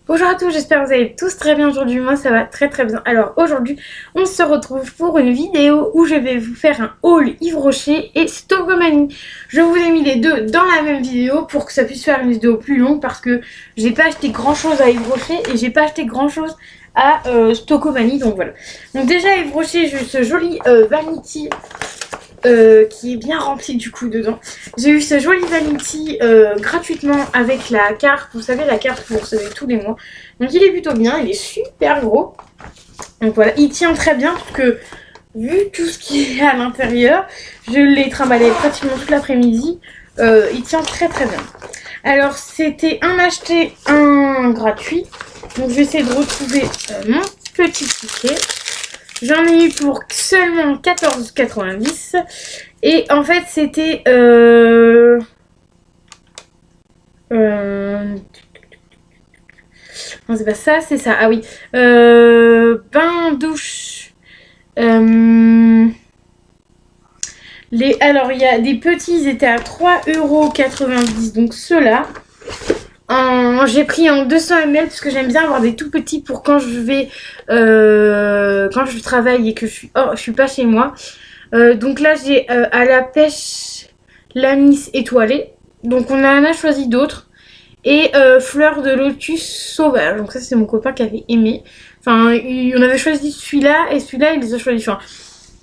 Bonjour à tous, j'espère que vous allez tous très bien aujourd'hui. Moi ça va très bien. Alors aujourd'hui on se retrouve pour une vidéo où je vais vous faire un haul Yves Rocher et Stockomanie. Je vous ai mis les deux dans la même vidéo pour que ça puisse faire une vidéo plus longue parce que j'ai pas acheté grand chose à Yves Rocher et j'ai pas acheté grand chose à Stockomanie, donc voilà. Donc déjà Yves Rocher, j'ai eu ce joli vanity qui est bien rempli du coup dedans. J'ai eu ce joli vanity gratuitement avec la carte, vous savez la carte que vous recevez tous les mois. Donc il est plutôt bien, il est super gros. Donc voilà, il tient très bien parce que vu tout ce qui est à l'intérieur, je l'ai trimballé pratiquement toute l'après-midi. Il tient très bien. Alors c'était un acheté, un gratuit. Donc je vais essayer de retrouver mon petit ticket. J'en ai eu pour seulement 14,90 et en fait c'était non c'est pas ça, c'est ça, ah oui, bain douche, alors il y a des petits, ils étaient à 3,90 €, donc ceux-là. J'ai pris en 200 ml parce que j'aime bien avoir des tout petits pour quand je vais quand je travaille et que je suis pas chez moi. Donc là j'ai à la pêche l'anis étoilé. Donc on en a choisi d'autres. Et fleur de lotus sauvage. Donc ça c'est mon copain qui avait aimé. Enfin on avait choisi celui-là et celui-là il les a choisis. Enfin,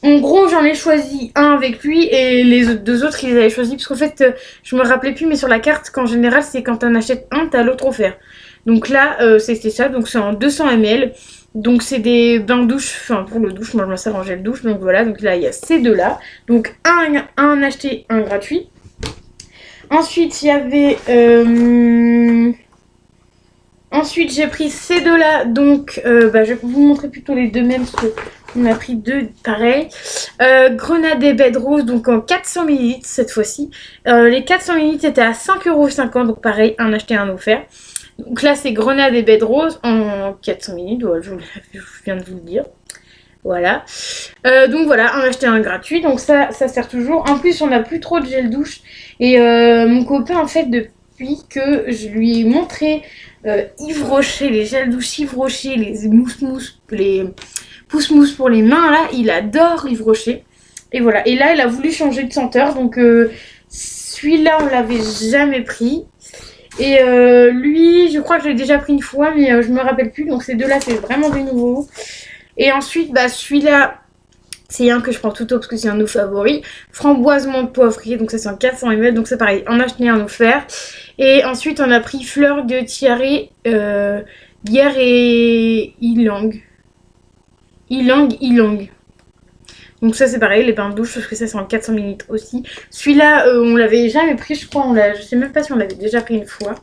en gros, j'en ai choisi un avec lui et les deux autres, ils les avaient choisis. Parce qu'en fait, je me rappelais plus, mais sur la carte, qu'en général, c'est quand t'en achètes un, t'as l'autre offert. Donc là, c'était ça. Donc c'est en 200 ml. Donc c'est des bains douche, enfin pour le douche, moi je me sers en gel douche. Donc voilà, donc là, il y a ces deux-là. Donc un acheté, un gratuit. Ensuite, il y avait... Ensuite, j'ai pris ces deux-là. Donc, je vais vous montrer plutôt les deux mêmes parce qu'on a pris deux pareils. Grenade et Bed Rose, donc en 400 ml cette fois-ci. Les 400 ml étaient à 5,50 €. Donc, pareil, un acheté, un offert. Donc là, c'est Grenade et Bed Rose en 400 ml. Voilà, je viens de vous le dire. Voilà. Donc voilà, un acheté, un gratuit. Donc ça sert toujours. En plus, on n'a plus trop de gel douche. Et mon copain, en fait, depuis que je lui ai montré Yves Rocher, les gels douche Yves Rocher, les mousse-mousse, les pousse-mousse pour les mains, là, il adore Yves Rocher. Et voilà. Et là, il a voulu changer de senteur. Donc celui-là, on l'avait jamais pris. Et lui, je crois que je l'ai déjà pris une fois, mais je me rappelle plus. Donc ces deux-là, c'est vraiment des nouveaux. Et ensuite, celui-là, c'est un que je prends tout le temps parce que c'est un de nos favoris. Framboisement poivré, donc ça c'est en 400 ml, donc c'est pareil, en acheter un offert. Et ensuite, on a pris fleur de tiare, bière et ylang. Ylang. Donc ça c'est pareil, les bains de douche, parce que ça c'est en 400 ml aussi. Celui-là, on l'avait jamais pris, je crois, je sais même pas si on l'avait déjà pris une fois.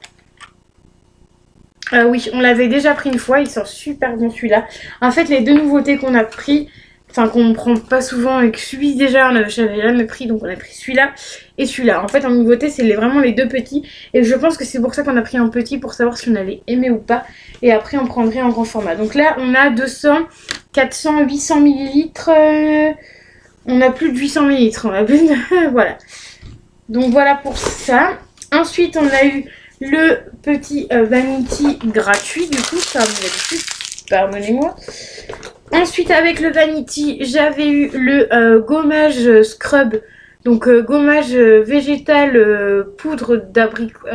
Oui, on l'avait déjà pris une fois, il sent super bon celui-là. En fait, les deux nouveautés qu'on a pris, enfin qu'on ne prend pas souvent et que celui déjà, j'avais jamais pris, donc on a pris celui-là et celui-là. En fait, en nouveauté, c'est vraiment les deux petits. Et je pense que c'est pour ça qu'on a pris un petit, pour savoir si on allait aimer ou pas. Et après, on prendrait en grand format. Donc là, on a 200, 400, 800 millilitres. On a plus de 800 millilitres. On a plus de... voilà. Donc voilà pour ça. Ensuite, on a eu le petit vanity gratuit, du coup, ça d'habitude, pardonnez-moi. Ensuite, avec le vanity, j'avais eu le gommage scrub, donc gommage végétal à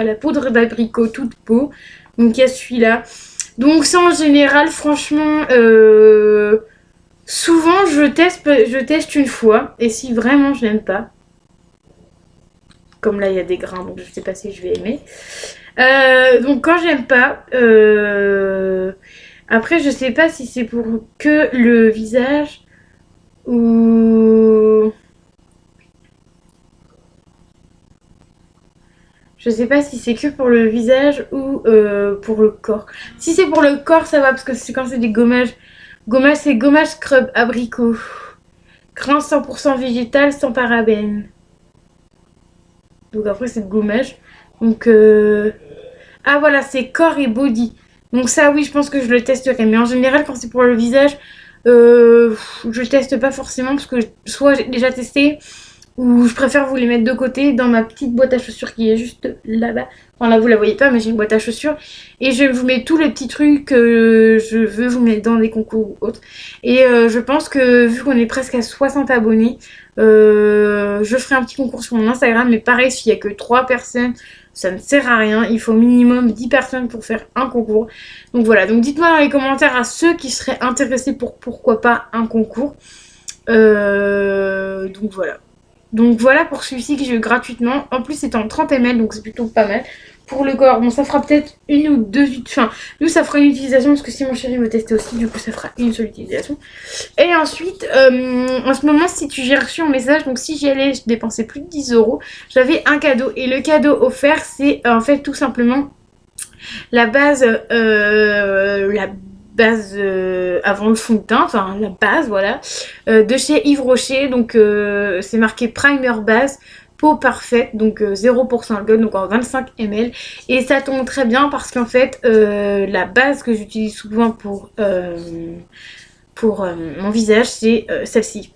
la poudre d'abricot toute peau. Donc il y a celui-là. Donc ça en général, franchement, souvent je teste une fois, et si vraiment je n'aime pas, comme là il y a des grains, donc je sais pas si je vais aimer. Donc quand j'aime pas, après je sais pas si c'est pour que le visage ou je sais pas si c'est que pour le visage ou pour le corps. Si c'est pour le corps ça va parce que c'est quand c'est des gommages. Gommage c'est gommage scrub abricot. Grain 100% végétal sans parabènes. Donc après c'est le gommage. Donc ah voilà, c'est corps et body. Donc ça oui, je pense que je le testerai. Mais en général, quand c'est pour le visage, je le teste pas forcément parce que soit j'ai déjà testé, ou je préfère vous les mettre de côté dans ma petite boîte à chaussures qui est juste là-bas. Enfin là vous la voyez pas mais j'ai une boîte à chaussures et je vous mets tous les petits trucs que je veux vous mettre dans des concours ou autres. Et je pense que vu qu'on est presque à 60 abonnés, je ferai un petit concours sur mon Instagram, mais pareil s'il y a que 3 personnes, ça ne sert à rien, il faut minimum 10 personnes pour faire un concours. Donc voilà, donc dites-moi dans les commentaires à ceux qui seraient intéressés pour pourquoi pas un concours. Donc voilà. Donc voilà pour celui-ci que j'ai eu gratuitement. En plus c'est en 30 ml donc c'est plutôt pas mal. Pour le corps, bon ça fera peut-être une ou deux... Enfin, nous ça fera une utilisation parce que si mon chéri veut tester aussi, du coup ça fera une seule utilisation. Et ensuite, en ce moment si j'ai reçu un message, donc si j'y allais, je dépensais plus de 10 euros, j'avais un cadeau. Et le cadeau offert c'est en fait tout simplement la base, avant le fond de teint, enfin la base voilà, de chez Yves Rocher, donc c'est marqué primer base, peau parfaite, donc 0% alcool, donc en 25 ml, et ça tombe très bien parce qu'en fait la base que j'utilise souvent pour mon visage c'est celle-ci,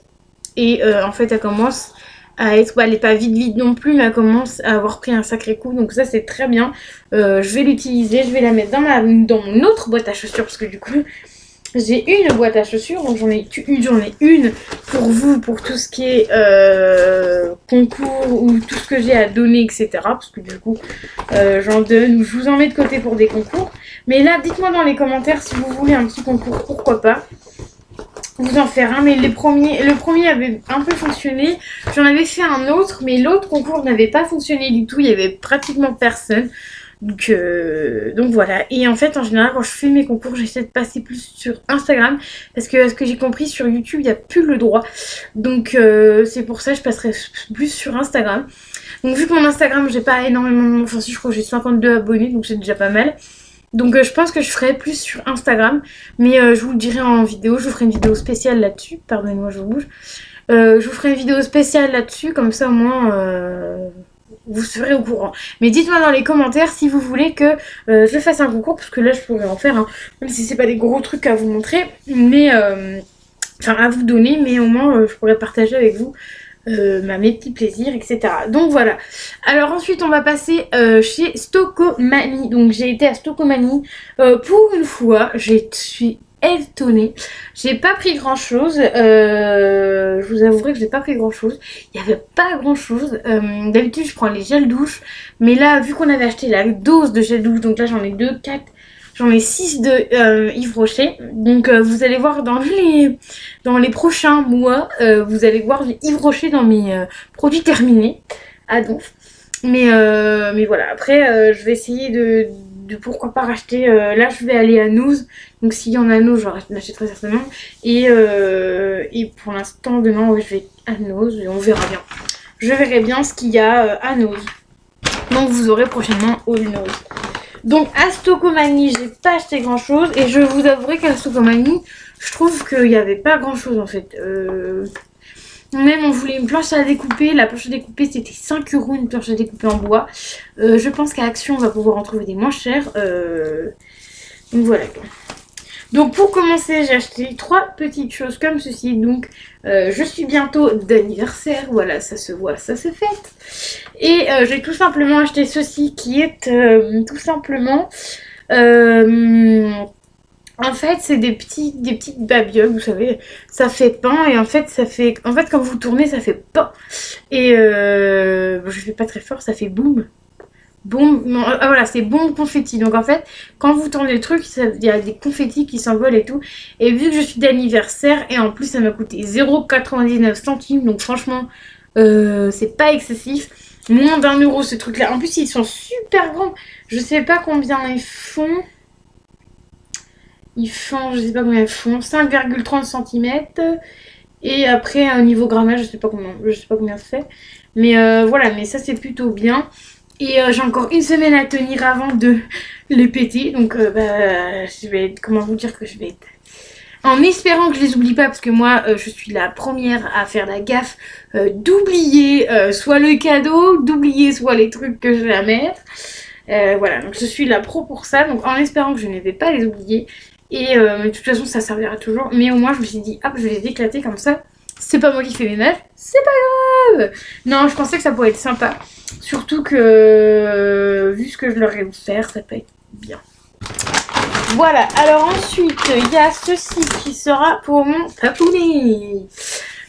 et en fait elle commence à être, elle n'est pas vide non plus, mais elle commence à avoir pris un sacré coup, donc ça c'est très bien. Je vais l'utiliser, je vais la mettre dans mon autre boîte à chaussures, parce que du coup j'ai une boîte à chaussures, donc j'en ai une pour vous, pour tout ce qui est concours ou tout ce que j'ai à donner, etc. Parce que du coup j'en donne ou je vous en mets de côté pour des concours. Mais là dites-moi dans les commentaires si vous voulez un petit concours, pourquoi pas vous en faire un, mais le premier avait un peu fonctionné. J'en avais fait un autre, mais l'autre concours n'avait pas fonctionné du tout. Il y avait pratiquement personne. Donc voilà. Et en fait, en général, quand je fais mes concours, j'essaie de passer plus sur Instagram. Parce que, à ce que j'ai compris, sur YouTube, il n'y a plus le droit. Donc c'est pour ça que je passerai plus sur Instagram. Donc vu que mon Instagram, j'ai pas énormément... Enfin si, je crois que j'ai 52 abonnés, donc c'est déjà pas mal. Donc je pense que je ferai plus sur Instagram, mais je vous le dirai en vidéo, je vous ferai une vidéo spéciale là-dessus, pardonnez-moi je vous bouge. Je vous ferai une vidéo spéciale là-dessus, comme ça au moins vous serez au courant. Mais dites-moi dans les commentaires si vous voulez que je fasse un concours, parce que là je pourrais en faire, hein, même si c'est pas des gros trucs à vous montrer, mais enfin à vous donner, mais au moins je pourrais partager avec vous mes petits plaisirs, etc. Donc voilà. Alors ensuite, on va passer chez Stocomanie. Donc j'ai été à Stocomanie pour une fois. Je suis étonnée. J'ai pas pris grand chose. Je vous avouerai que j'ai pas pris grand chose. Il y avait pas grand chose. D'habitude, je prends les gels douche. Mais là, vu qu'on avait acheté la dose de gel douche, donc là j'en ai 2, 4. J'en ai 6 de Yves Rocher. Donc vous allez voir dans les prochains mois, vous allez voir Yves Rocher dans mes produits terminés à Donf. Mais voilà, après je vais essayer de pourquoi pas racheter. Là je vais aller à Noz. Donc s'il y en a à Noz, je l'achèterai certainement. Et pour l'instant demain je vais à Noz et on verra bien. Je verrai bien ce qu'il y a à Noz. Donc vous aurez prochainement au Noz. Donc à Stocomanie, j'ai pas acheté grand chose et je vous avouerai qu'à Stocomanie, je trouve qu'il n'y avait pas grand chose en fait. Même on voulait une planche à découper, la planche à découper c'était 5 euros une planche à découper en bois. Je pense qu'à Action on va pouvoir en trouver des moins chers. Donc voilà. Donc pour commencer, j'ai acheté 3 petites choses comme ceci. Donc je suis bientôt d'anniversaire, voilà, ça se voit, ça se fête. Et j'ai tout simplement acheté ceci qui est tout simplement... en fait, c'est des petites babioles, vous savez, ça fait pain et en fait, quand vous tournez, ça fait pain. Et je fais pas très fort, ça fait boum. Bon, non, ah, voilà, c'est bon confetti. Donc en fait, quand vous tournez le truc, il y a des confettis qui s'envolent et tout. Et vu que je suis d'anniversaire, et en plus ça m'a coûté 0,99 centimes, donc franchement, c'est pas excessif. Moins d'un euro ce truc là. En plus, ils sont super grands. Je sais pas combien ils font. Je sais pas combien ils font. 5,30 cm. Et après, au niveau grammage, je sais pas combien ça fait. Mais voilà, mais ça c'est plutôt bien. Et j'ai encore une semaine à tenir avant de les péter. Donc je vais être... Comment vous dire que je vais être... En espérant que je les oublie pas, parce que moi je suis la première à faire la gaffe d'oublier soit le cadeau, d'oublier soit les trucs que je vais à mettre. Voilà, donc je suis la pro pour ça. Donc en espérant que je ne vais pas les oublier. Et de toute façon ça servira toujours. Mais au moins je me suis dit, hop, je vais les éclater comme ça. C'est pas moi qui fais les ménages, c'est pas grave. Non, je pensais que ça pourrait être sympa. Surtout que, vu ce que je leur ai offert, ça peut être bien. Voilà, alors ensuite, il y a ceci qui sera pour mon papounet.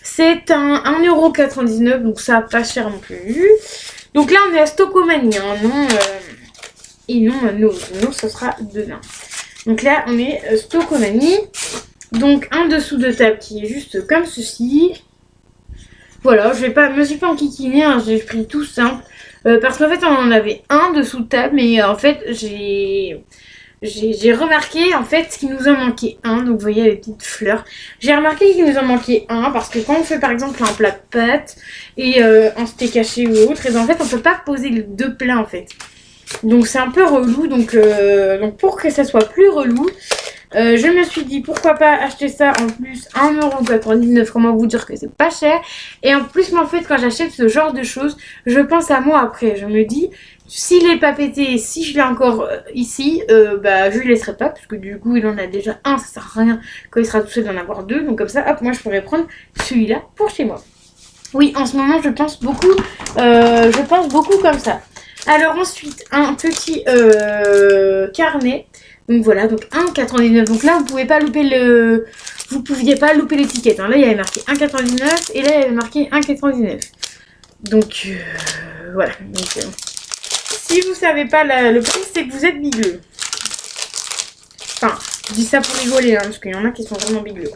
C'est un 1,99€, donc ça pas cher non plus. Donc là, on est à Stockomanie, hein, non, et non nous, ce sera demain. Donc là, on est Stockomanie. Donc un dessous de table qui est juste comme ceci. Voilà, me suis pas enquiquinée, hein, j'ai pris tout simple. Parce qu'en fait, on en avait un dessous de table, mais en fait, j'ai remarqué en fait qu'il nous en manquait un. Donc vous voyez les petites fleurs. J'ai remarqué qu'il nous en manquait un parce que quand on fait par exemple un plat de pâtes et un steak haché ou autre, et ben, en fait on peut pas poser les deux plats en fait. Donc c'est un peu relou. Donc pour que ça soit plus relou, je me suis dit pourquoi pas acheter ça en plus 1,99€, comment vous dire que c'est pas cher. Et en plus, moi en fait quand j'achète ce genre de choses, je pense à moi après. Je me dis, s'il est pas pété, si je l'ai encore ici, bah je lui laisserai pas, parce que du coup il en a déjà un, ça sert à rien quand il sera tout seul d'en avoir deux. Donc comme ça, hop, moi je pourrais prendre celui-là pour chez moi. Oui, en ce moment je pense beaucoup comme ça. Alors ensuite, un petit carnet. Donc voilà, donc 1,99€. Donc là, vous pouviez pas louper l'étiquette. Hein. Là, il y avait marqué 1,99€ et là, il y avait marqué 1,99€. Donc voilà. Donc, si vous savez pas le prix, c'est que vous êtes bigleux. Enfin, je dis ça pour rigoler, hein, parce qu'il y en a qui sont vraiment bigleux.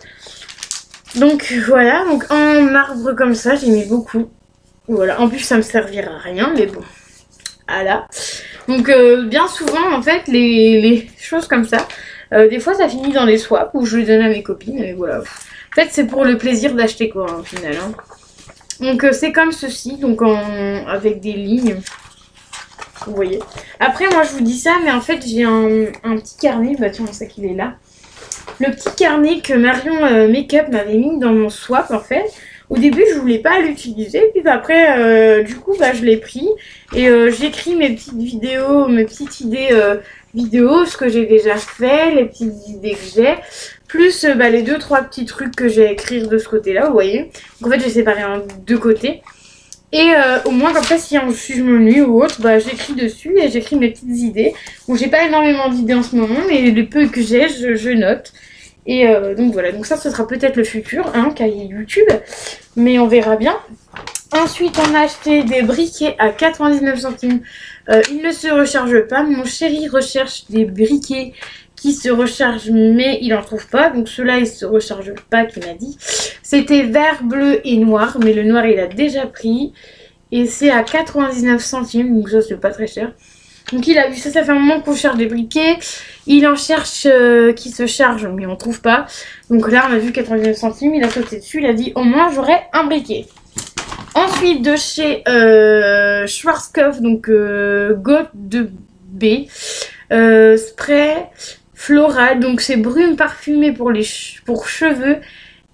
Donc voilà, donc en marbre comme ça, j'aimais beaucoup. Voilà, en plus ça me servira à rien, mais bon. Voilà. Donc bien souvent en fait les choses comme ça, des fois ça finit dans les swaps où je les donne à mes copines et voilà. En fait c'est pour le plaisir d'acheter quoi au final. Hein. Donc c'est comme ceci, donc avec des lignes. Vous voyez. Après moi je vous dis ça, mais en fait j'ai un petit carnet, bah tiens on sait qu'il est là. Le petit carnet que Marion Makeup m'avait mis dans mon swap en fait. Au début, je voulais pas l'utiliser, puis après, du coup, bah, je l'ai pris et j'écris mes petites vidéos, mes petites idées vidéo, ce que j'ai déjà fait, les petites idées que j'ai, plus bah, les 2-3 petits trucs que j'ai à écrire de ce côté-là, vous voyez. Donc en fait, j'ai séparé en deux côtés. Et au moins, comme ça, si je m'ennuie ou autre, bah, j'écris dessus et j'écris mes petites idées. Bon, j'ai pas énormément d'idées en ce moment, mais les peu que j'ai, je note. Et donc voilà, donc ça ce sera peut-être le futur, hein, cahier YouTube, mais on verra bien. Ensuite on a acheté des briquets à 99 centimes, ils ne se rechargent pas, mon chéri recherche des briquets qui se rechargent mais il en trouve pas, donc ceux-là ils se rechargent pas qu'il m'a dit. C'était vert, bleu et noir, mais le noir il a déjà pris et c'est à 99 centimes, donc ça c'est pas très cher. Donc il a vu ça, ça fait un moment qu'on cherche des briquets. Il en cherche qui se chargent, mais on trouve pas. Donc là, on a vu 99 centimes, il a sauté dessus, il a dit au moins j'aurai un briquet. Ensuite, de chez Schwarzkopf, donc Goutte de B, spray floral, donc c'est brume parfumée pour cheveux,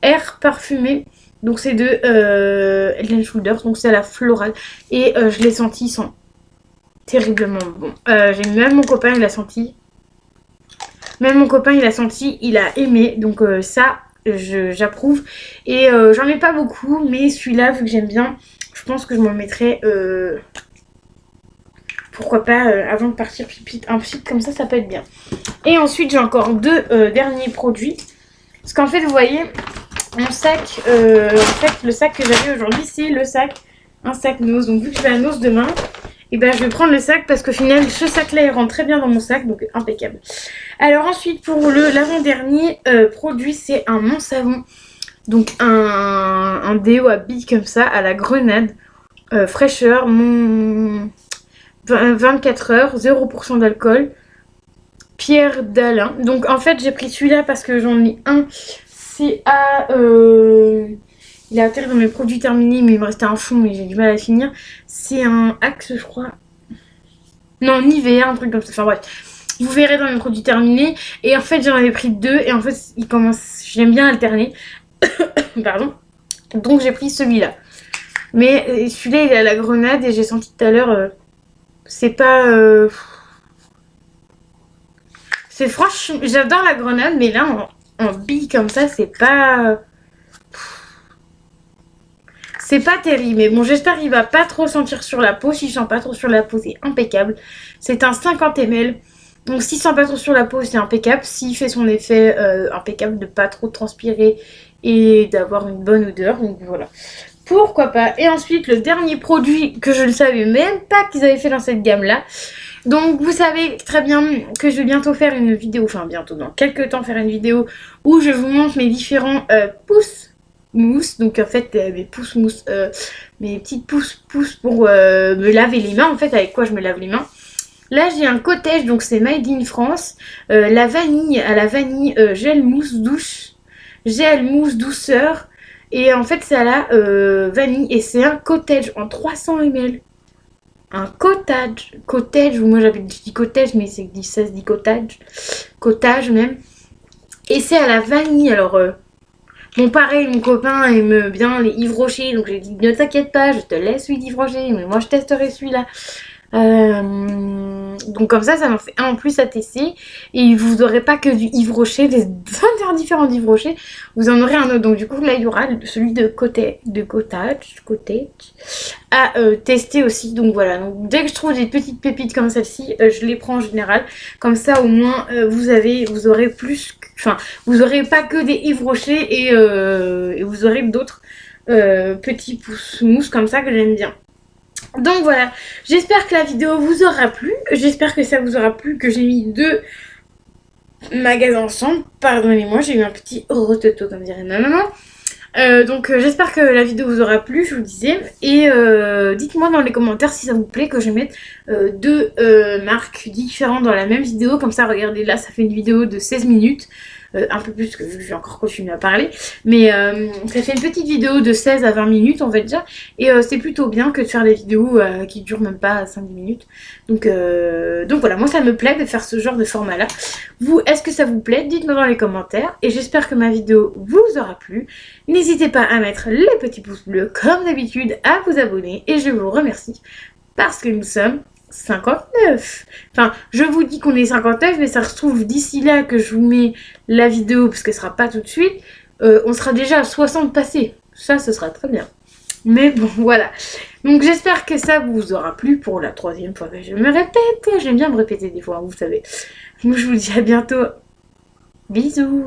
air parfumé. Donc c'est de Head & Shoulders, donc c'est à la florale. Et je l'ai senti, ils sont terriblement bon. J'ai même mon copain il a senti. Il a aimé. Donc ça, j'approuve. Et j'en ai pas beaucoup, mais celui-là, vu que j'aime bien, je pense que je m'en mettrai. Pourquoi pas avant de partir un petit comme ça peut être bien. Et ensuite, j'ai encore deux derniers produits. Parce qu'en fait, vous voyez, mon sac, le sac que j'avais aujourd'hui, c'est un sac Nose. Donc vu que je vais à Nose demain, et ben je vais prendre le sac parce qu'au final ce sac là il rentre très bien dans mon sac, donc impeccable. Alors ensuite pour l'avant-dernier produit, c'est un Mon Savon, donc un déo à billes comme ça à la grenade, fraîcheur, 24 heures, 0% d'alcool, Pierre d'Alain. Donc en fait j'ai pris celui-là parce que j'en ai un, c'est à il a atterri dans mes produits terminés, mais il me restait un fond, mais j'ai du mal à finir. C'est un Axe, je crois. Non, Nivea, un truc comme ça. Enfin bref, vous verrez dans mes produits terminés. Et en fait, j'en avais pris deux. Et en fait, j'aime bien alterner. Pardon. Donc, j'ai pris celui-là. Mais celui-là, il est à la grenade. Et j'ai senti tout à l'heure, c'est pas... C'est franchement... J'adore la grenade, mais là, en bille comme ça, c'est pas... C'est pas terrible, mais bon, j'espère qu'il va pas trop sentir sur la peau. S'il sent pas trop sur la peau, c'est impeccable. C'est un 50 ml. Donc s'il sent pas trop sur la peau, c'est impeccable. S'il fait son effet, impeccable de pas trop transpirer et d'avoir une bonne odeur. Donc voilà. Pourquoi pas. Et ensuite, le dernier produit que je ne savais même pas qu'ils avaient fait dans cette gamme-là. Donc vous savez très bien que je vais bientôt faire une vidéo, enfin bientôt, dans quelques temps faire une vidéo où je vous montre mes différents pouces mousse. Donc en fait mes pouces mousse, mes petites pouces pour me laver les mains, en fait avec quoi je me lave les mains. Là j'ai un cottage, donc c'est made in France, la vanille à la vanille, gel mousse douche, gel mousse douceur, et en fait c'est à la vanille, et c'est un cottage en 300 ml. Un cottage, ou moi je dis cottage, mais ça se dit cottage même. Et c'est à la vanille. Alors bon, pareil, mon copain aime bien les Yves Rocher, donc j'ai dit ne t'inquiète pas, je te laisse celui d'Yves Rocher, mais moi je testerai celui-là. Donc comme ça m'en fait un en plus à tester. Et vous n'aurez pas que du Yves Rocher, les différents d'Yves Rocher, vous en aurez un autre. Donc du coup là il y aura celui de cottage à tester aussi. Donc voilà, donc dès que je trouve des petites pépites comme celle-ci, je les prends en général. Comme ça au moins vous aurez plus, enfin vous aurez pas que des Yves Rocher, et vous aurez d'autres petits pouces mousse comme ça que j'aime bien. Donc voilà, j'espère que la vidéo vous aura plu, j'espère que ça vous aura plu, que j'ai mis 2 magasins ensemble. Pardonnez-moi, j'ai eu un petit rototo comme dirait ma maman. Donc j'espère que la vidéo vous aura plu, je vous disais, et dites-moi dans les commentaires si ça vous plaît que je mette 2 marques différentes dans la même vidéo. Comme ça, regardez, là ça fait une vidéo de 16 minutes. Un peu plus, que je vais encore continuer à parler, mais ça fait une petite vidéo de 16 à 20 minutes on va dire, et c'est plutôt bien que de faire des vidéos qui durent même pas 5-10 minutes. Donc voilà, moi ça me plaît de faire ce genre de format là. Vous, est-ce que ça vous plaît? Dites-moi dans les commentaires, et j'espère que ma vidéo vous aura plu. N'hésitez pas à mettre les petits pouces bleus comme d'habitude, à vous abonner, et je vous remercie parce que nous sommes 59. Enfin, je vous dis qu'on est 59, mais ça se trouve d'ici là que je vous mets la vidéo, parce qu'elle sera pas tout de suite, on sera déjà à 60 passés. Ça, ce sera très bien. Mais bon, voilà. Donc j'espère que ça vous aura plu pour la 3e fois. Je me répète, j'aime bien me répéter des fois, vous savez. Moi, je vous dis à bientôt. Bisous.